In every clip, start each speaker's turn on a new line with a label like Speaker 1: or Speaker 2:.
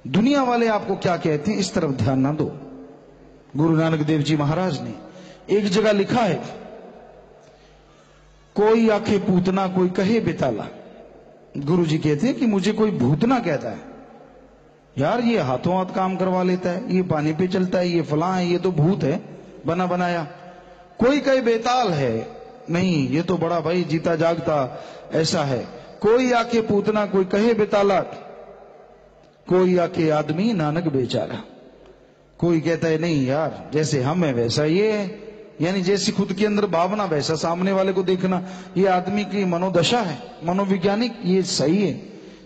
Speaker 1: दुनिया वाले आपको क्या कहते हैं इस तरफ ध्यान ना दो। गुरु नानक देव जी महाराज ने एक जगह लिखा है, कोई आखे पूतना कोई कहे बेताला। गुरु जी कहते हैं कि मुझे कोई भूतना कहता है, यार ये हाथों हाथ काम करवा लेता है, ये पानी पे चलता है, ये फलां है, ये तो भूत है बना बनाया। कोई कहे बेताल है, नहीं ये तो बड़ा भाई जीता जागता ऐसा है। कोई आके पूतना कोई कहे बेताला, कोई आके आदमी नानक बेचारा। कोई कहता है नहीं यार जैसे हम है वैसा ये है, यानी जैसी खुद के अंदर भावना वैसा सामने वाले को देखना, ये आदमी की मनोदशा है, मनोवैज्ञानिक ये सही है।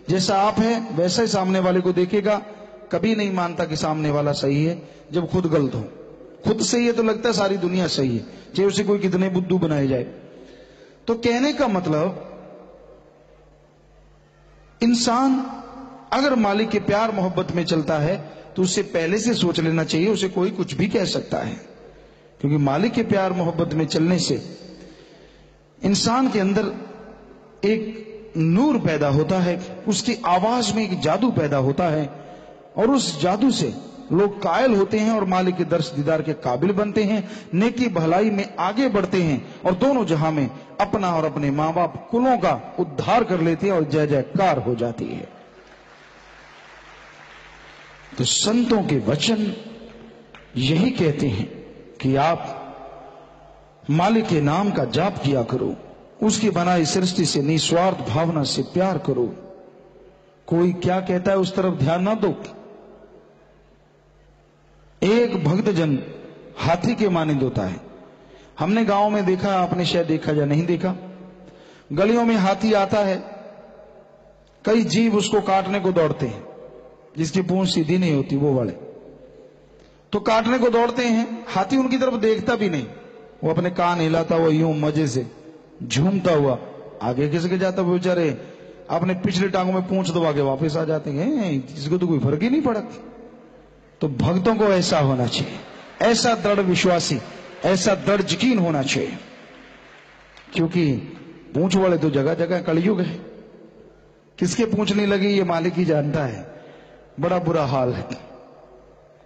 Speaker 1: जैसा आप है वैसा ही सामने वाले को देखेगा, कभी नहीं मानता कि सामने वाला सही है जब खुद गलत हो। खुद सही है तो लगता है सारी दुनिया सही है, चाहे उसे कोई कितने बुद्धू बनाए जाए। तो कहने का मतलब इंसान अगर मालिक के प्यार मोहब्बत में चलता है तो उसे पहले से सोच लेना चाहिए, उसे कोई कुछ भी कह सकता है। क्योंकि मालिक के प्यार मोहब्बत में चलने से इंसान के अंदर एक नूर पैदा होता है, उसकी आवाज में एक जादू पैदा होता है, और उस जादू से लोग कायल होते हैं और मालिक के दर्श दीदार के काबिल बनते हैं, नेकी भलाई में आगे बढ़ते हैं और दोनों जहां में अपना और अपने मां बाप कुलों का उद्धार कर लेते हैं और जय जयकार हो जाती है। तो संतों के वचन यही कहते हैं कि आप मालिक के नाम का जाप किया करो, उसकी बनाई सृष्टि से निस्वार्थ भावना से प्यार करो। कोई क्या कहता है उस तरफ ध्यान ना दो। एक भक्तजन हाथी के मानिंद होता है। हमने गांव में देखा, आपने शायद देखा या नहीं देखा, गलियों में हाथी आता है, कई जीव उसको काटने को दौड़ते हैं, जिसकी पूंछ सीधी नहीं होती वो वाले तो काटने को दौड़ते हैं। हाथी उनकी तरफ देखता भी नहीं, वो अपने कान हिलाता हुआ यूं मजे से झूमता हुआ आगे खिसक जाता, वो बेचारे अपने पिछले टांगों में पूंछ दबा के वापस आ जाते हैं, इसको तो कोई फर्क ही नहीं पड़ा। तो भक्तों को ऐसा होना चाहिए, ऐसा दृढ़ विश्वासी, ऐसा दृढ़ यकीन होना चाहिए। क्योंकि पूंछ वाले तो जगह जगह कलयुग है, किसके पूंछ नहीं लगी ये मालिक ही जानता है। बड़ा बुरा हाल है,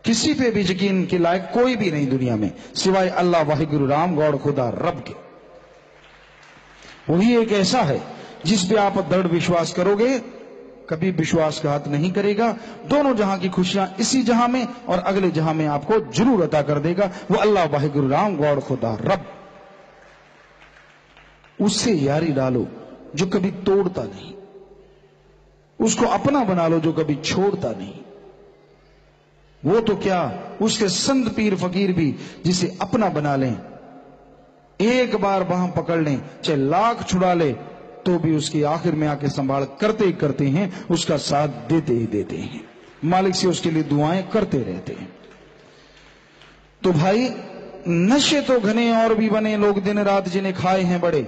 Speaker 1: किसी पे भी यकीन के लायक कोई भी नहीं दुनिया में सिवाय अल्लाह वाहिगुरु राम गौड़ खुदा रब के। वही एक ऐसा है जिस पे आप दृढ़ विश्वास करोगे, कभी विश्वासघात नहीं करेगा। दोनों जहां की खुशियां इसी जहां में और अगले जहां में आपको जरूर अता कर देगा। वो अल्लाह वाहिगुरु राम गौड़ खुदा रब, उससे यारी डालो जो कभी तोड़ता नहीं, उसको अपना बना लो जो कभी छोड़ता नहीं। वो तो क्या, उसके संत पीर फकीर भी जिसे अपना बना लें, एक बार बाह पकड़ लें, चाहे लाख छुड़ा ले तो भी उसकी आखिर में आके संभाल करते ही करते हैं, उसका साथ देते ही देते हैं, मालिक से उसके लिए दुआएं करते रहते हैं। तो भाई नशे तो घने और भी बने, लोग दिन रात जिन्हें खाए हैं बड़े,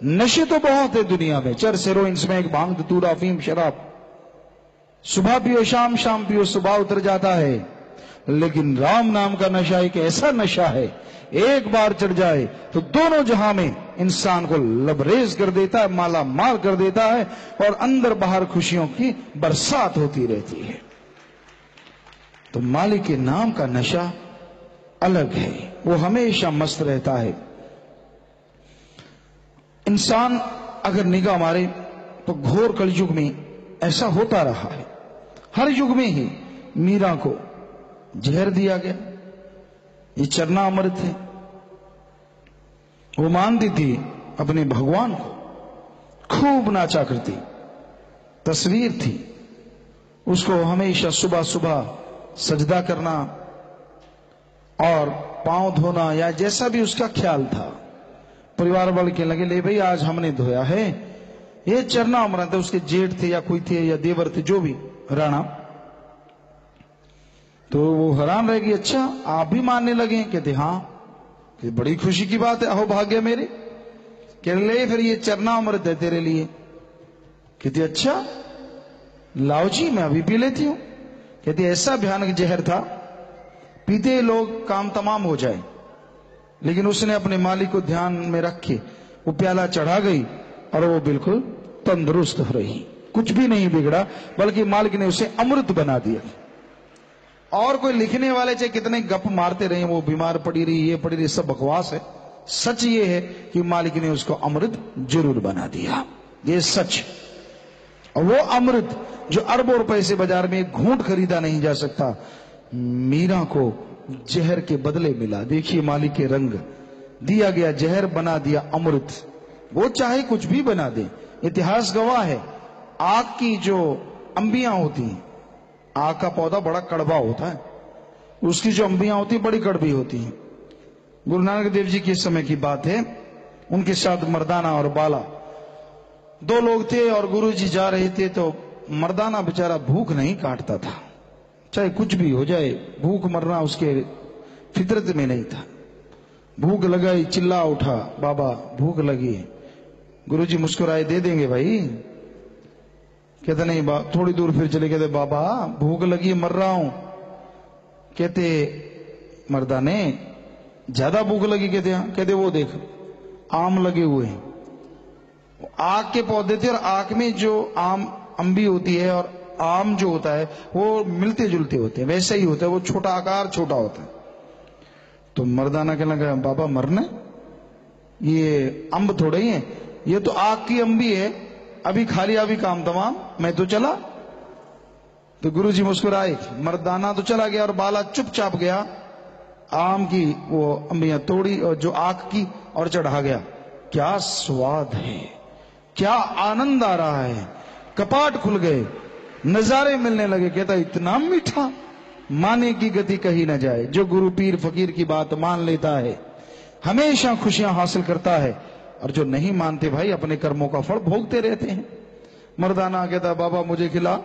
Speaker 1: नशे तो बहुत है दुनिया में, चर सेरो इनमें एक भांग धतूरा अफीम शराब, सुबह पियो शाम, शाम पियो सुबह उतर जाता है। लेकिन राम नाम का नशा एक ऐसा नशा है, एक बार चढ़ जाए तो दोनों जहां में इंसान को लबरेज कर देता है, माला माल कर देता है, और अंदर बाहर खुशियों की बरसात होती रहती है। तो मालिक के नाम का नशा अलग है, वो हमेशा मस्त रहता है। इंसान अगर निगाह मारे तो घोर कलयुग में ऐसा होता रहा है। हर युग में ही मीरा को जहर दिया गया, ये चरना अमृत है। वो मानती थी अपने भगवान को, खूब नाचा करती, तस्वीर थी, उसको हमेशा सुबह सुबह सजदा करना और पांव धोना या जैसा भी उसका ख्याल था। परिवार वाले कहने लगे, ले भाई आज हमने धोया है, ये चरना अमृत है। उसके जेठ थे या कोई थे या देवर थे, जो भी राणा, तो वो हैरान रह गई, अच्छा आप भी मानने लगे? कहते हाँ, कि बड़ी खुशी की बात है, अहो भाग्य मेरे। कह ले फिर ये चरना अमृत है तेरे लिए। कहती अच्छा लाओ जी मैं अभी पी लेती हूं। कहती ऐसा भयानक जहर था, पीते लोग काम तमाम हो जाए, लेकिन उसने अपने मालिक को ध्यान में रख के वो प्याला चढ़ा गई और वो बिल्कुल तंदुरुस्त हो रही। कुछ भी नहीं बिगड़ा, बल्कि मालिक ने उसे अमृत बना दिया। और कोई लिखने वाले चाहे कितने गप मारते रहे, वो बीमार पड़ी रही, ये पड़ी रही, सब बकवास है। सच ये है कि मालिक ने उसको अमृत जरूर बना दिया, ये सच। और वो अमृत जो अरबों रुपए से बाजार में एक घूंट खरीदा नहीं जा सकता, मीरा को जहर के बदले मिला। देखिए मालिक के रंग, दिया गया जहर बना दिया अमृत। वो चाहे कुछ भी बना दे। इतिहास गवाह है, आग की जो अंबियां होती हैं, आग का पौधा बड़ा कड़वा होता है, उसकी जो अंबियां होती बड़ी कड़वी होती हैं। गुरु नानक देव जी के समय की बात है, उनके साथ मर्दाना और बाला दो लोग थे, और गुरु जी जा रहे थे तो मर्दाना बेचारा भूख नहीं काटता था, चाहे कुछ भी हो जाए, भूख मरना उसके फितरत में नहीं था। भूख लगाई, चिल्ला उठा, बाबा भूख लगी। गुरु जी मुस्कुराए, दे देंगे भाई। कहते नहीं, थोड़ी दूर फिर चले, कहते बाबा भूख लगी, मर रहा हूं। कहते मर्दाने ज्यादा भूख लगी? कहते वो देख आम लगे हुए हैं। आग के पौधे थे, और आग में जो आम अंबी होती है और आम जो होता है वो मिलते जुलते होते हैं, वैसा ही होता है, वो छोटा आकार छोटा होता है। तो मर्दाना कहने लगा, बाबा मरना, ये अंब थोड़े ही है, ये तो आग की अंबी है, अभी खा लिया, अभी काम तमाम, मैं तो चला। तो गुरुजी मुस्कुराए, मर्दाना तो चला गया और बाला चुपचाप गया, आम की वो अंबियां तोड़ी और जो आग की, और चढ़ा गया। क्या स्वाद है, क्या आनंद आ रहा है, कपाट खुल गए, नजारे मिलने लगे। कहता इतना मीठा, माने की गति कही न जाए। जो गुरु पीर फकीर की बात मान लेता है हमेशा खुशियां हासिल करता है, और जो नहीं मानते भाई अपने कर्मों का फल भोगते रहते हैं। मर्दाना कहता बाबा मुझे खिला।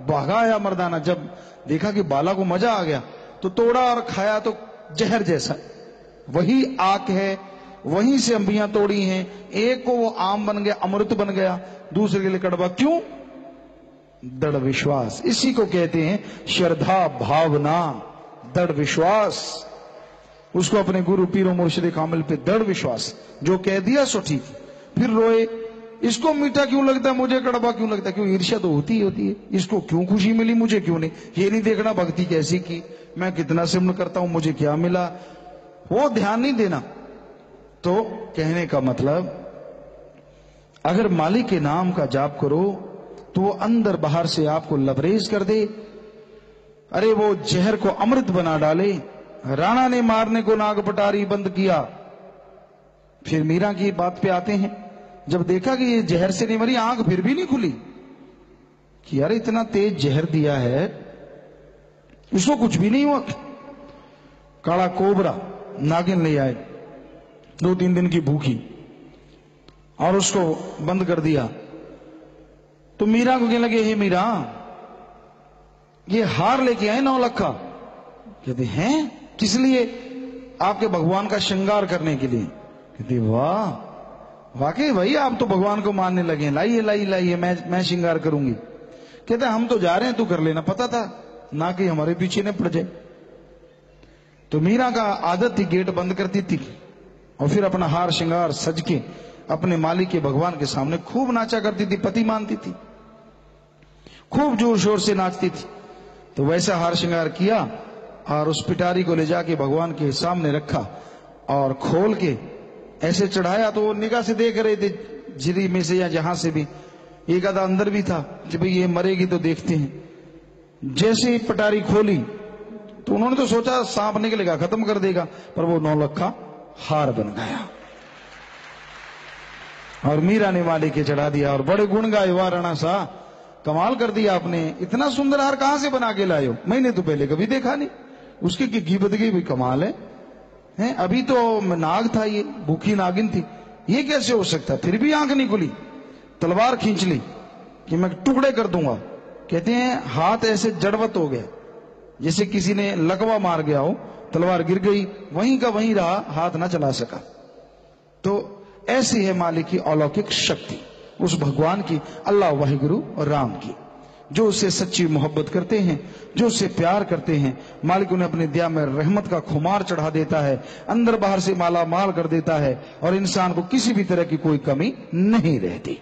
Speaker 1: भागा आया मर्दाना, जब देखा कि बाला को मजा आ गया तो तोड़ा और खाया, तो जहर जैसा, वही आग है, वहीं से अंबियां तोड़ी हैं, एक को वो आम बन गया, अमृत बन गया, दूसरे के लिए कड़वा। क्यों? दृढ़ विश्वास। इसी को कहते हैं श्रद्धा, भावना, दृढ़ विश्वास। उसको अपने गुरु पीरो मुर्शिद कामिल पे दृढ़ विश्वास, जो कह दिया सो ठीक। फिर रोए, इसको मीठा क्यों लगता है, मुझे कड़वा क्यों लगता है? क्यों? ईर्ष्या तो होती है। इसको क्यों खुशी मिली, मुझे क्यों नहीं? ये नहीं देखना भक्ति कैसी की, मैं कितना सिमरन करता हूं, मुझे क्या मिला, वो ध्यान नहीं देना। तो कहने का मतलब, अगर मालिक के नाम का जाप करो तो वो अंदर बाहर से आपको लबरेज कर दे। अरे वो जहर को अमृत बना डाले। राणा ने मारने को नाग पटारी बंद किया। फिर मीरा की बात पे आते हैं, जब देखा कि ये जहर से नहीं मरी, आंख फिर भी नहीं खुली, कि यार इतना तेज जहर दिया है, इसको कुछ भी नहीं हुआ। काला कोबरा नागिन ले आए, 2-3 दिन की भूखी, और उसको बंद कर दिया। तो मीरा को कहने लगे, हे मीरा ये हार लेके आए 9 लाख का। कहते हैं किस लिए? आपके भगवान का श्रृंगार करने के लिए। कहते वाह, वाकई भाई आप तो भगवान को मानने लगे, लाइए लाइए लाइए, मैं श्रृंगार करूंगी। कहते हम तो जा रहे हैं, तू कर लेना, पता था ना कि हमारे पीछे न पड़ जाए। तो मीरा का आदत थी, गेट बंद करती थी और फिर अपना हार श्रृंगार सज के अपने मालिक के भगवान के सामने खूब नाचा करती थी, पति मानती थी, खूब जोर शोर से नाचती थी। तो वैसा हार श्रृंगार किया और उस पिटारी को ले जाके भगवान के सामने रखा और खोल के ऐसे चढ़ाया। तो वो निगाह से देख रहे थे, झिरी में से या जहां से भी, एक आधा अंदर भी था कि भाई ये मरेगी तो देखते हैं। जैसे ही पटारी खोली तो उन्होंने तो सोचा सांप निकलेगा, खत्म कर देगा, पर वो 9 लाख का हार बन गया और मीरा ने मालिक के चढ़ा दिया। और बड़े गुण गाए, वाह राणा सा, कमाल कर दिया आपने, इतना सुंदर हार कहां से बना के लाए हो, मैंने तो पहले कभी देखा नहीं। उसकी कीमत भी कमाल है, अभी तो नाग था, ये भूखी नागिन थी, ये कैसे हो सकता? फिर भी आंख नहीं खुली, तलवार खींच ली कि मैं टुकड़े कर दूंगा। कहते हैं हाथ ऐसे जड़वत हो गया, जैसे किसी ने लकवा मार गया हो, तलवार गिर गई, वहीं का वहीं रहा, हाथ ना चला सका। तो ऐसी है मालिक की अलौकिक शक्ति, उस भगवान की, अल्लाह वाहिगुरु राम की। जो उससे सच्ची मोहब्बत करते हैं, जो उससे प्यार करते हैं, मालिक उन्हें अपने दिया में रहमत का खुमार चढ़ा देता है, अंदर बाहर से माला माल कर देता है और इंसान को किसी भी तरह की कोई कमी नहीं रहती।